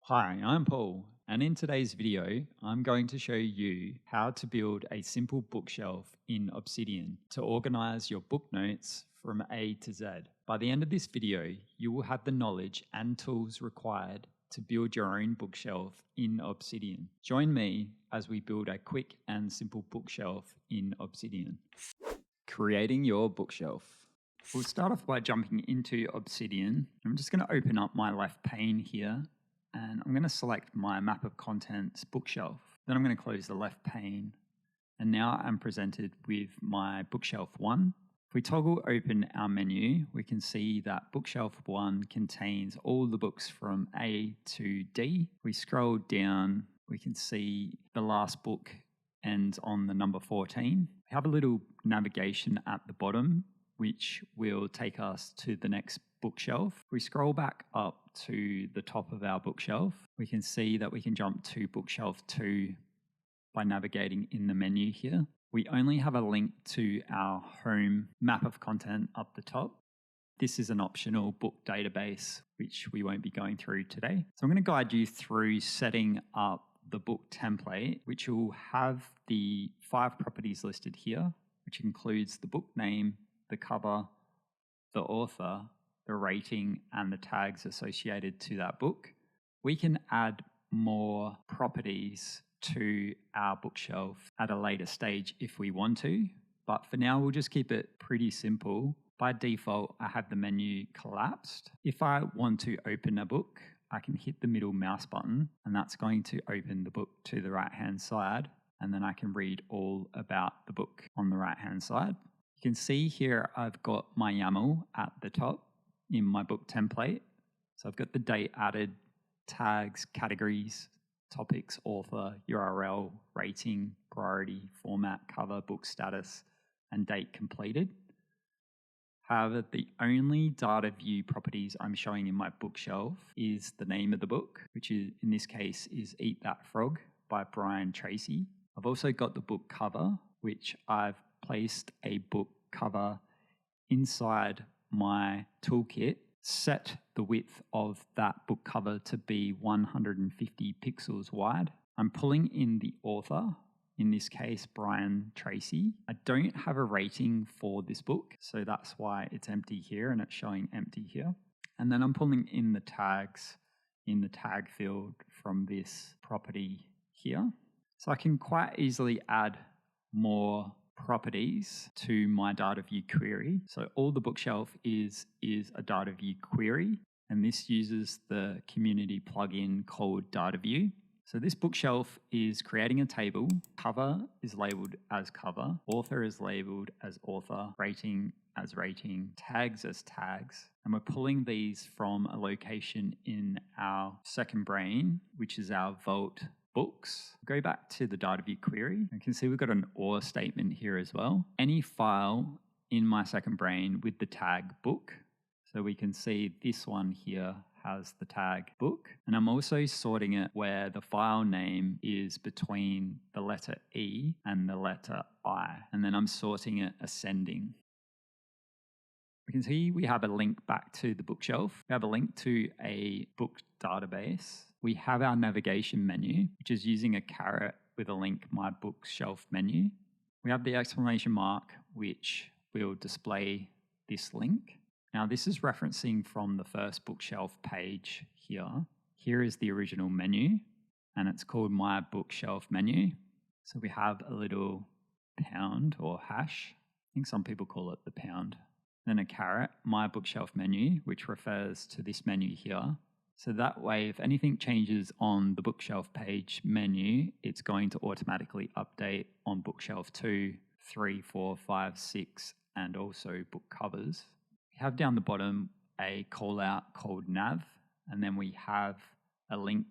Hi, I'm Paul, and in today's video, I'm going to show you how to build a simple bookshelf in Obsidian to organize your book notes from A to Z. By the end of this video, you will have the knowledge and tools required to build your own bookshelf in Obsidian. Join me as we build a quick and simple bookshelf in Obsidian. Creating your bookshelf. We'll start off by jumping into Obsidian. I'm just going to open up my left pane here, and I'm going to select my map of contents bookshelf. Then I'm going to close the left pane, and now I'm presented with my bookshelf 1. If we toggle open our menu, we can see that bookshelf 1 contains all the books from A to D. If we scroll down, we can see the last book ends on the number 14. We have a little navigation at the bottom, which will take us to the next bookshelf. If we scroll back up to the top of our bookshelf, we can see that we can jump to bookshelf 2 by navigating in the menu here. We only have a link to our home map of content up the top. This is an optional book database, which we won't be going through today. So I'm going to guide you through setting up the book template, which will have the 5 properties listed here, which includes the book name, the cover, the author, the rating, and the tags associated to that book. We can add more properties to our bookshelf at a later stage if we want to, but for now we'll just keep it pretty simple. By default, I have the menu collapsed. If I want to open a book, I can hit the middle mouse button, and that's going to open the book to the right-hand side, and then I can read all about the book on the right-hand side. You can see here I've got my YAML at the top in my book template. So I've got the date added, tags, categories, topics, author, URL, rating, priority, format, cover, book status, and date completed. However, the only data view properties I'm showing in my bookshelf is the name of the book, which is, in this case is Eat That Frog by Brian Tracy. I've also got the book cover, which I've placed a book cover inside my toolkit, set the width of that book cover to be 150 pixels wide. I'm pulling in the author, in this case Brian Tracy. I don't have a rating for this book, so that's why it's empty here and it's showing empty here. And then I'm pulling in the tags in the tag field from this property here. So I can quite easily add more properties to my data view query. So all the bookshelf is a data view query, and this uses the community plugin called data view. So this bookshelf is creating a table. Cover is labeled as cover, author is labeled as author, rating as rating, tags as tags, and we're pulling these from a location in our second brain, which is our vault books. Go back to the data view query. You can see we've got an OR statement here as well. Any file in my second brain with the tag book. So we can see this one here has the tag book. And I'm also sorting it where the file name is between the letter E and the letter I. And then I'm sorting it ascending. We can see we have a link back to the bookshelf. We have a link to a book database. We have our navigation menu, which is using a caret with a link my bookshelf menu. We have the exclamation mark, which will display this link. Now this is referencing from the first bookshelf page here. Here is the original menu, and it's called my bookshelf menu. So we have a little pound or hash. I think some people call it the pound. Then a caret, my bookshelf menu, which refers to this menu here. So that way, if anything changes on the bookshelf page menu, it's going to automatically update on bookshelf 2, 3, 4, 5, 6, and also book covers. We have down the bottom a call out called nav, and then we have a link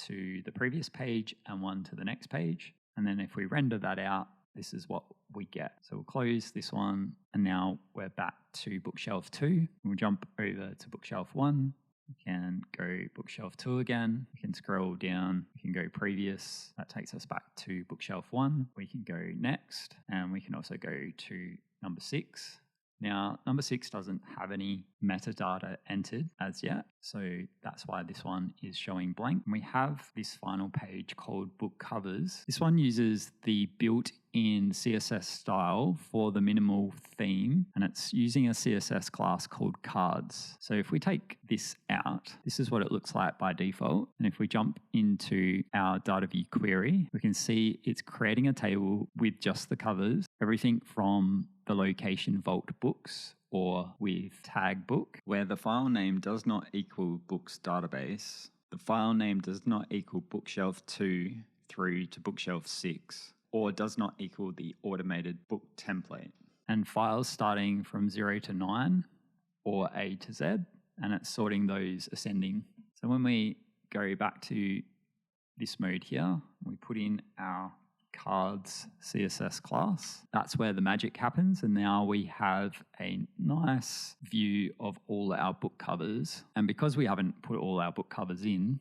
to the previous page and one to the next page. And then if we render that out, this is what we get. So we'll close this one, and now we're back to bookshelf 2. We'll jump over to bookshelf 1. We can go bookshelf 2 again. We can scroll down. We can go previous. That takes us back to bookshelf 1. We can go next, and we can also go to number 6. Now, number 6 doesn't have any metadata entered as yet, so that's why this one is showing blank. And we have this final page called book covers. This one uses the built-in CSS style for the minimal theme, and it's using a CSS class called cards. So if we take this out, this is what it looks like by default. And if we jump into our data view query, we can see it's creating a table with just the covers, everything from the location vault books or with tag book, where the file name does not equal books database. The file name does not equal bookshelf 2 through to bookshelf 6, or does not equal the automated book template. And files starting from 0 to 9 or A to Z, and it's sorting those ascending. So when we go back to this mode here, we put in our cards CSS class. That's where the magic happens, and now we have a nice view of all our book covers. And because we haven't put all our book covers in,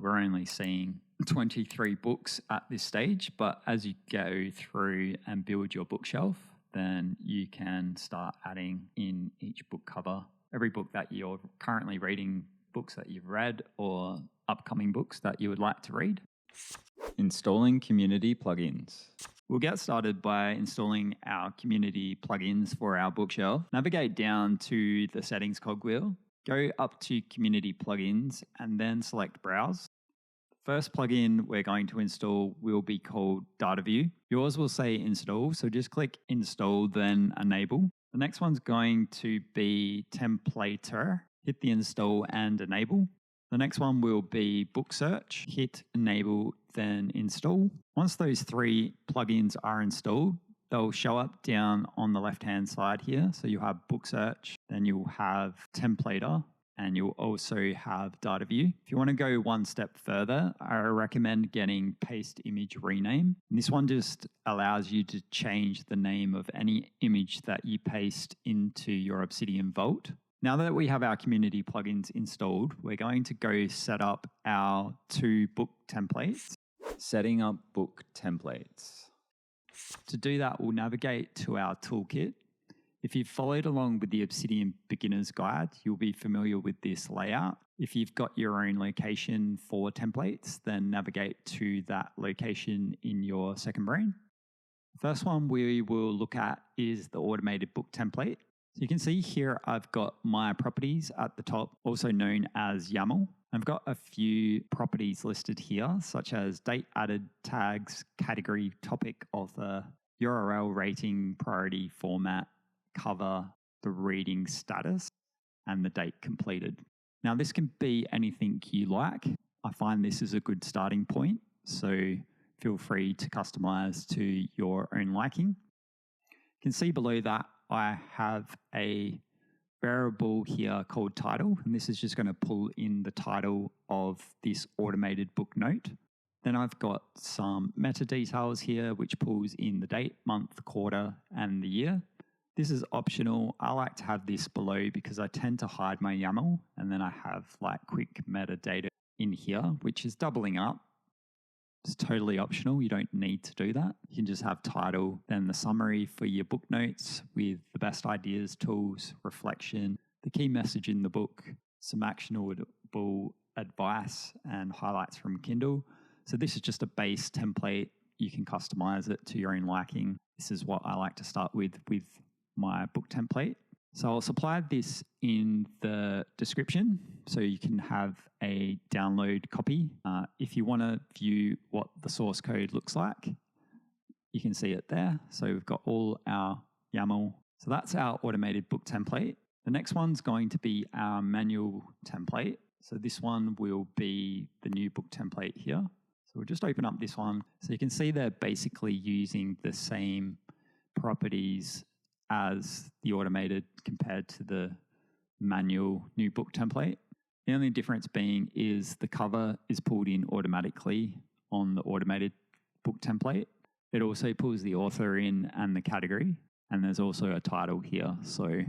we're only seeing 23 books at this stage, but as you go through and build your bookshelf, then you can start adding in each book cover, every book that you're currently reading, books that you've read, or upcoming books that you would like to read. Installing community plugins. We'll get started by installing our community plugins for our bookshelf. Navigate down to the settings cogwheel, go up to community plugins, and then select browse. The first plugin we're going to install will be called Data View. Yours will say install, so just click install, then enable. The next one's going to be Templater. Hit the install and enable. The next one will be Book Search. Hit enable, then install. Once those 3 plugins are installed, they'll show up down on the left-hand side here. So you'll have Book Search, then you'll have Templater, and you'll also have Data View. If you want to go one step further, I recommend getting Paste Image Rename. And this one just allows you to change the name of any image that you paste into your Obsidian Vault. Now that we have our community plugins installed, we're going to go set up our 2 book templates. Setting up book templates. To do that, we'll navigate to our toolkit. If you've followed along with the Obsidian Beginner's Guide, you'll be familiar with this layout. If you've got your own location for templates, then navigate to that location in your second brain. The first one we will look at is the automated book template. So you can see here I've got my properties at the top, also known as YAML. I've got a few properties listed here, such as date added, tags, category, topic, author, URL, rating, priority, format, cover, the reading status, and the date completed. Now this can be anything you like. I find this is a good starting point, so feel free to customize to your own liking. You can see below that I have a variable here called title, and this is just going to pull in the title of this automated book note. Then I've got some meta details here, which pulls in the date, month, quarter, and the year. This is optional. I like to have this below because I tend to hide my YAML, and then I have like quick metadata in here, which is doubling up. It's totally optional. You don't need to do that. You can just have title, then the summary for your book notes with the best ideas, tools, reflection, the key message in the book, some actionable advice, and highlights from Kindle. So this is just a base template. You can customize it to your own liking. This is what I like to start with my book template. So I'll supply this in the description so you can have a download copy. If you want to view what the source code looks like, you can see it there. So we've got all our YAML. So that's our automated book template. The next one's going to be our manual template. So this one will be the new book template here. So we'll just open up this one. So you can see they're basically using the same properties as the automated compared to the manual new book template. The only difference being is the cover is pulled in automatically on the automated book template. It also pulls the author in and the category, and there's also a title here. So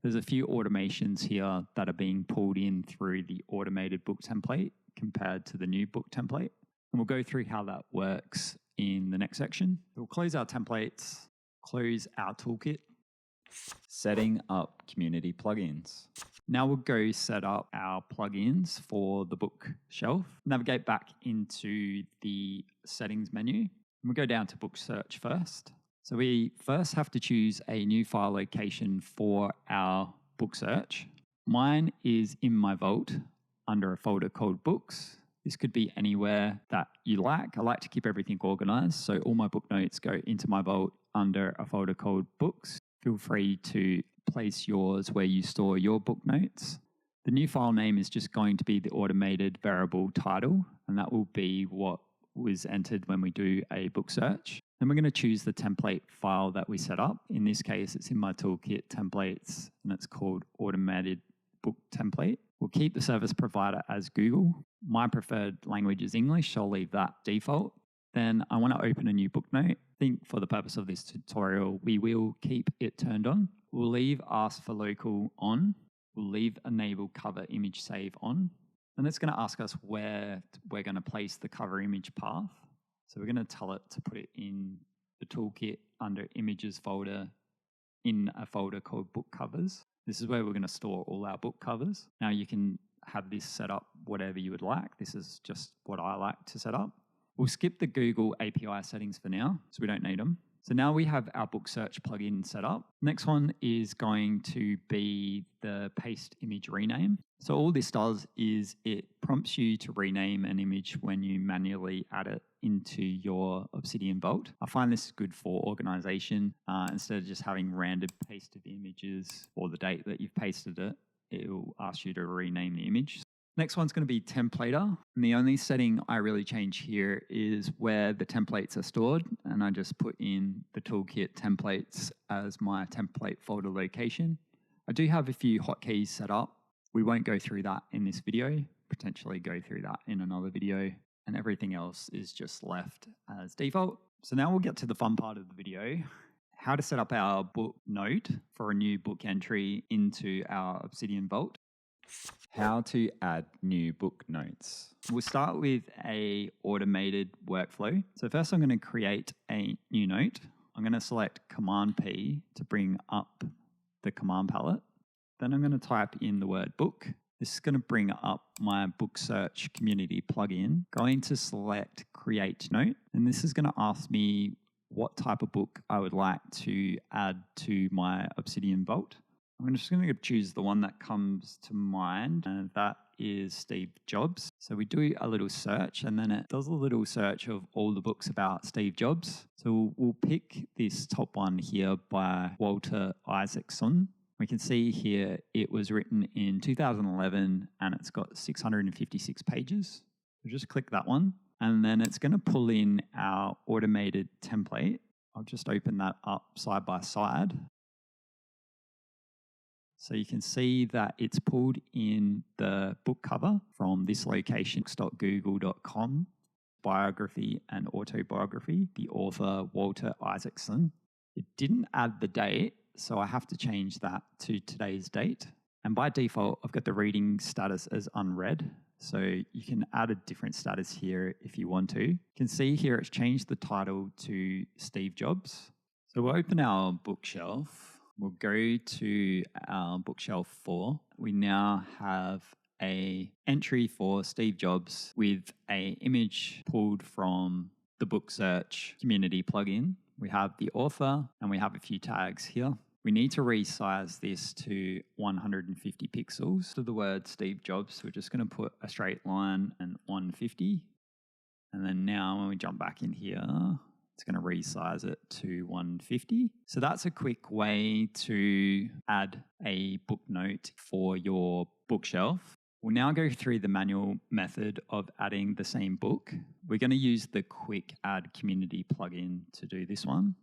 there's a few automations here that are being pulled in through the automated book template compared to the new book template. And we'll go through how that works in the next section. We'll close our templates, close our toolkit. Setting up community plugins. Now we'll go set up our plugins for the bookshelf. Navigate back into the settings menu. And we'll go down to book search first. So we first have to choose a new file location for our book search. Mine is in my vault under a folder called books. This could be anywhere that you like. I like to keep everything organized. So all my book notes go into my vault under a folder called books. Feel free to place yours where you store your book notes. The new file name is just going to be the automated variable title, and that will be what was entered when we do a book search. Then we're going to choose the template file that we set up. In this case, it's in my toolkit templates, and it's called automated book template. We'll keep the service provider as Google. My preferred language is English, so I'll leave that default. Then I want to open a new book note. I think for the purpose of this tutorial, we will keep it turned on. We'll leave ask for local on. We'll leave enable cover image save on. And it's going to ask us where we're going to place the cover image path. So we're going to tell it to put it in the toolkit under images folder in a folder called book covers. This is where we're going to store all our book covers. Now you can have this set up whatever you would like. This is just what I like to set up. We'll skip the Google API settings for now, so we don't need them. So now we have our book search plugin set up. Next one is going to be the paste image rename. So all this does is it prompts you to rename an image when you manually add it into your Obsidian vault. I find this is good for organization. Instead of just having random pasted images or the date that you've pasted it, it will ask you to rename the image. Next one's going to be templater. And the only setting I really change here is where the templates are stored. And I just put in the toolkit templates as my template folder location. I do have a few hotkeys set up. We won't go through that in this video, potentially go through that in another video. And everything else is just left as default. So now we'll get to the fun part of the video. How to set up our book note for a new book entry into our Obsidian vault. How to add new book notes. We'll start with a automated workflow. So first I'm going to create a new note. I'm going to select Command P to bring up the command palette. Then I'm going to type in the word book. This is going to bring up my book search community plugin. Going to select create note. And this is going to ask me what type of book I would like to add to my Obsidian vault. I'm just going to choose the one that comes to mind, and that is Steve Jobs. So we do a little search, and then it does a little search of all the books about Steve Jobs. So we'll pick this top one here by Walter Isaacson. We can see here it was written in 2011, and it's got 656 pages. So just click that one, and then it's going to pull in our automated template. I'll just open that up side by side. So you can see that it's pulled in the book cover from this location, books.google.com, biography and autobiography, the author Walter Isaacson. It didn't add the date, so I have to change that to today's date. And by default, I've got the reading status as unread. So you can add a different status here if you want to. You can see here it's changed the title to Steve Jobs. So we'll open our bookshelf. We'll go to our bookshelf 4. We now have a entry for Steve Jobs with an image pulled from the book search community plugin. We have the author and we have a few tags here. We need to resize this to 150 pixels. To the word Steve Jobs, we're just going to put a straight line and 150. And then now when we jump back in here, it's going to resize it to 150. So that's a quick way to add a book note for your bookshelf. We'll now go through the manual method of adding the same book. We're going to use the quick add community plugin to do this one.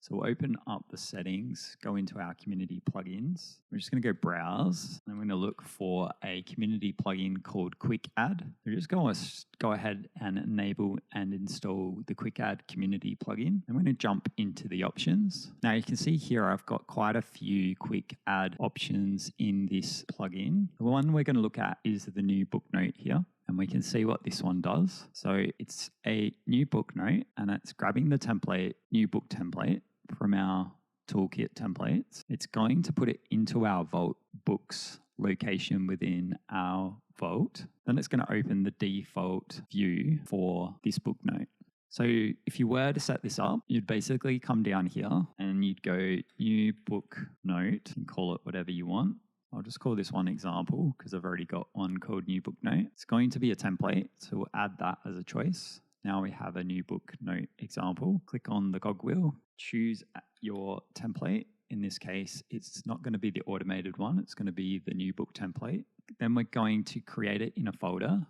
So we'll open up the settings, go into our community plugins. We're just going to go browse, and we're going to look for a community plugin called Quick Add. We're just going to go ahead and enable and install the Quick Add community plugin. I'm going to jump into the options. Now you can see here I've got quite a few Quick Add options in this plugin. The one we're going to look at is the new book note here. And we can see what this one does. So it's a new book note, and it's grabbing the template, new book template, from our toolkit templates, it's going to put it into our Vault Books location within our Vault. Then it's going to open the default view for this book note. So if you were to set this up, you'd basically come down here and you'd go new book note and call it whatever you want. I'll just call this one example because I've already got one called new book note. It's going to be a template, so we'll add that as a choice. Now we have a new book note example. Click on the cogwheel, choose your template. In this case, it's not going to be the automated one. It's going to be the new book template. Then we're going to create it in a folder.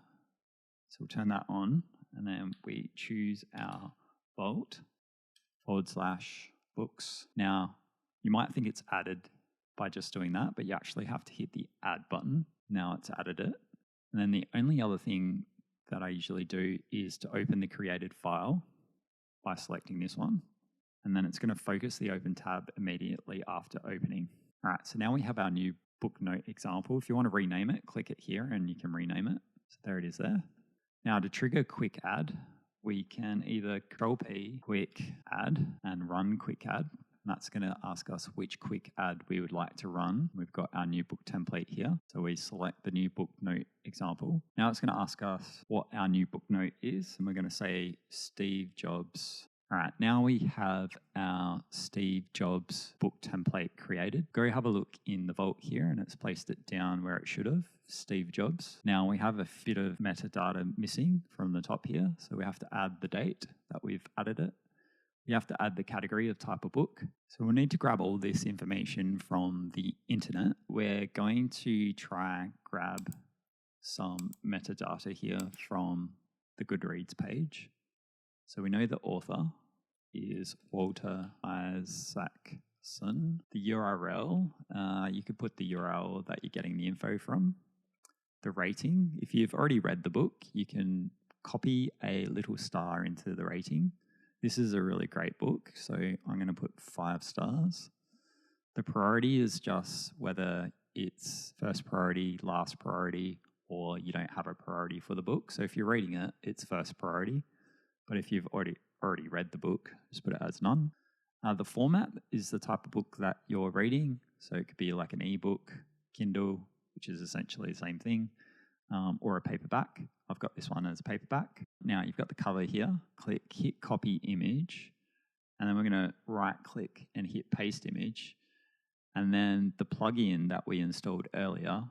So we'll turn that on, and then we choose our Vault /books. Now, you might think it's added by just doing that, but you actually have to hit the add button. Now it's added it. And then the only other thing that I usually do is to open the created file by selecting this one. And then it's going to focus the open tab immediately after opening. All right, so now we have our new book note example. If you want to rename it, click it here and you can rename it. So there it is there. Now to trigger quick add, we can either Control-P, quick add, and run quick add. That's going to ask us which quick add we would like to run. We've got our new book template here. So we select the new book note example. Now it's going to ask us what our new book note is. And we're going to say Steve Jobs. All right, now we have our Steve Jobs book template created. Go have a look in the Vault here, and it's placed it down where it should have, Steve Jobs. Now we have a bit of metadata missing from the top here, so we have to add the date that we've added it. We have to add the category of type of book. So we'll need to grab all this information from the internet. We're going to try grab some metadata here from the Goodreads page. So we know the author is Walter Isaacson. The URL, you could put the URL that you're getting the info from. The rating, if you've already read the book, you can copy a little star into the rating. This is a really great book, so I'm going to put 5 stars. The priority is just whether it's first priority, last priority, or you don't have a priority for the book. So if you're reading it, it's first priority. But if you've already read the book, just put it as none. The format is the type of book that you're reading. So it could be like an ebook, Kindle, which is essentially the same thing, or a paperback. I've got this one as a paperback. Now you've got the cover here. Click, hit copy image. And then we're going to right click and hit paste image. And then the plugin that we installed earlier,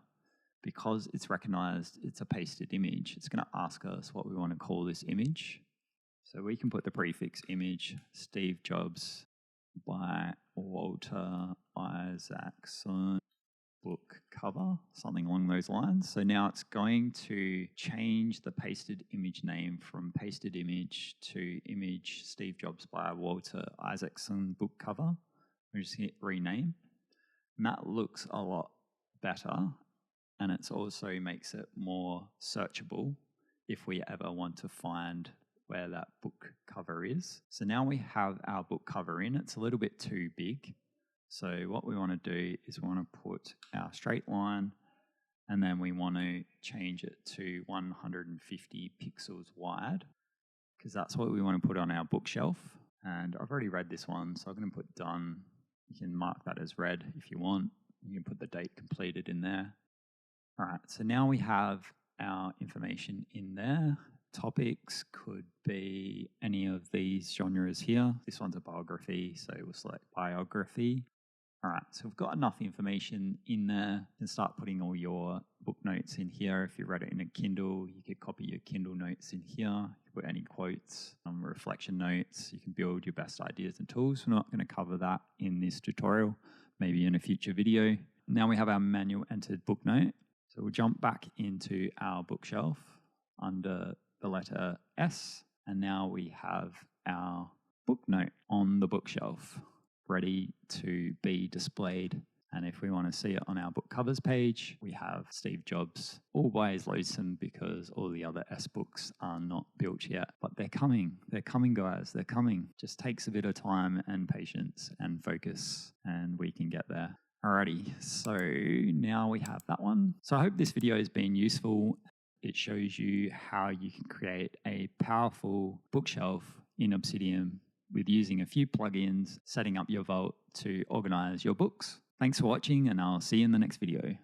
because it's recognized it's a pasted image, it's going to ask us what we want to call this image. So we can put the prefix image, Steve Jobs by Walter Isaacson book cover, something along those lines. So now it's going to change the pasted image name from pasted image to image Steve Jobs by Walter Isaacson book cover. We just hit rename. And that looks a lot better. And it also makes it more searchable if we ever want to find where that book cover is. So now we have our book cover in. It's a little bit too big. So what we want to do is we want to put our straight line, and then we want to change it to 150 pixels wide, because that's what we want to put on our bookshelf. And I've already read this one, so I'm going to put done. You can mark that as read if you want. You can put the date completed in there. All right, so now we have our information in there. Topics could be any of these genres here. This one's a biography, so we'll select biography. All right, so we've got enough information in there to start putting all your book notes in here. If you read it in a Kindle, you could copy your Kindle notes in here. You can put any quotes, reflection notes. You can build your best ideas and tools. We're not going to cover that in this tutorial, maybe in a future video. Now we have our manual entered book note. So we'll jump back into our bookshelf under the letter S, and now we have our book note on the bookshelf ready to be displayed. And if we want to see it on our book covers page, we have Steve Jobs. Always lonesome because all the other S books are not built yet, but they're coming. They're coming, guys. They're coming. Just takes a bit of time and patience and focus, and we can get there. Alrighty, so now we have that one. So I hope this video has been useful. It shows you how you can create a powerful bookshelf in Obsidian with using a few plugins, setting up your vault to organize your books. Thanks for watching, and I'll see you in the next video.